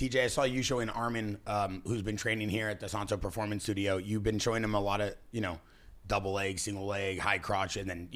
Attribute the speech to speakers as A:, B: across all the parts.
A: DJ, I saw you showing Armin, who's been training here at the Santo Performance Studio. You've been showing him a lot of, double leg, single leg, high crotch, and then,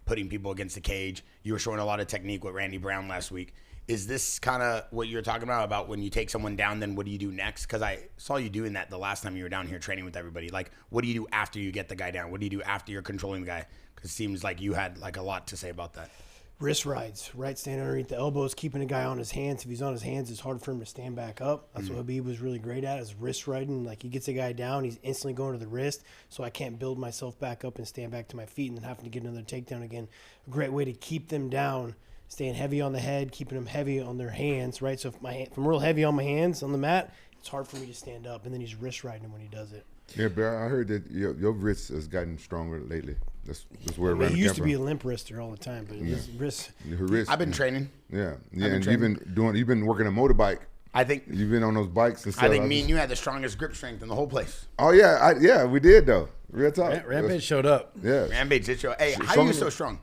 A: putting people against the cage. You were showing a lot of technique with Randy Brown last week. Is this kind of what you're talking about when you take someone down, then what do you do next? Because I saw you doing that the last time you were down here training with everybody. Like, what do you do after you get the guy down? What do you do after you're controlling the guy? Because it seems like you had like a lot to say about that.
B: Wrist rides, right? Stand underneath the elbows, keeping a guy on his hands. If he's on his hands, it's hard for him to stand back up. That's what Habib was really great at, is wrist riding. Like, he gets a guy down, he's instantly going to the wrist, so I can't build myself back up and stand back to my feet and then having to get another takedown again. A great way to keep them down, staying heavy on the head, keeping them heavy on their hands, right? So if I'm real heavy on my hands on the mat, it's hard for me to stand up, and then he's wrist riding him when he does it.
C: Yeah, Bear, I heard that your wrist has gotten stronger lately. That's where it
B: He used to be a limp wrister all the time, but his wrist.
C: Her wrist.
A: I've been training.
C: Yeah, and you've been working a motorbike.
A: I think
C: you've been on those bikes and stuff.
A: I think me and you had the strongest grip strength in the whole place.
C: Oh yeah, we did though. Real talk.
D: Rampage showed up.
C: Yeah,
A: Rampage did show. Hey, how are you so strong?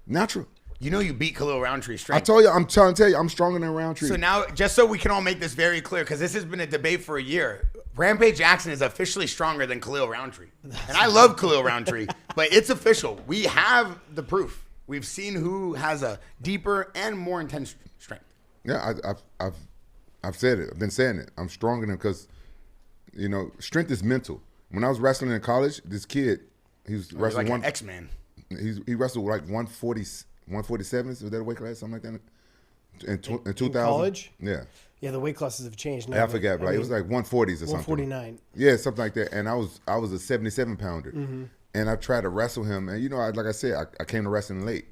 C: Natural.
A: You beat Khalil Roundtree strength.
C: I told you, I'm trying to tell you, I'm stronger than Roundtree.
A: So now, just so we can all make this very clear, because this has been a debate for a year, Rampage Jaxxon is officially stronger than Khalil Roundtree. And I love Khalil Roundtree, but it's official. We have the proof. We've seen who has a deeper and more intense strength.
C: Yeah, I've said it. I've been saying it. I'm stronger than because, strength is mental. When I was wrestling in college, this kid, he was wrestling
A: like an X-Man.
C: He wrestled like 147, is that a weight class, something like that? In 2000.
B: College?
C: Yeah.
B: Yeah, the weight classes have changed now.
C: I forgot, but it was like 140s or something.
B: 149.
C: Yeah, something like that. And I was a 77 pounder, and I tried to wrestle him. And like I said, I came to wrestling late,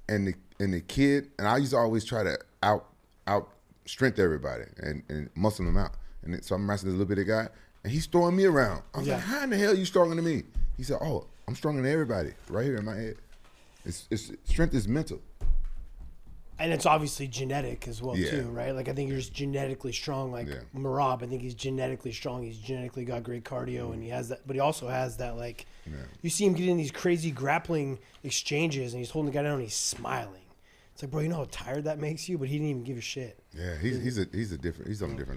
C: and the kid, and I used to always try to out strength everybody and muscle them out. And so I'm wrestling this little bitty guy, and he's throwing me around. I was like, how in the hell are you stronger than me? He said, oh, I'm stronger than everybody, right here in my head. It's strength is mental.
B: And it's obviously genetic as well, too, right? Like, I think you're just genetically strong. Like, Merab, I think he's genetically strong. He's genetically got great cardio, and he has that. But he also has that, like, you see him get in these crazy grappling exchanges, and he's holding the guy down, and he's smiling. It's like, bro, you know how tired that makes you? But he didn't even give a shit.
C: Yeah, he's something different.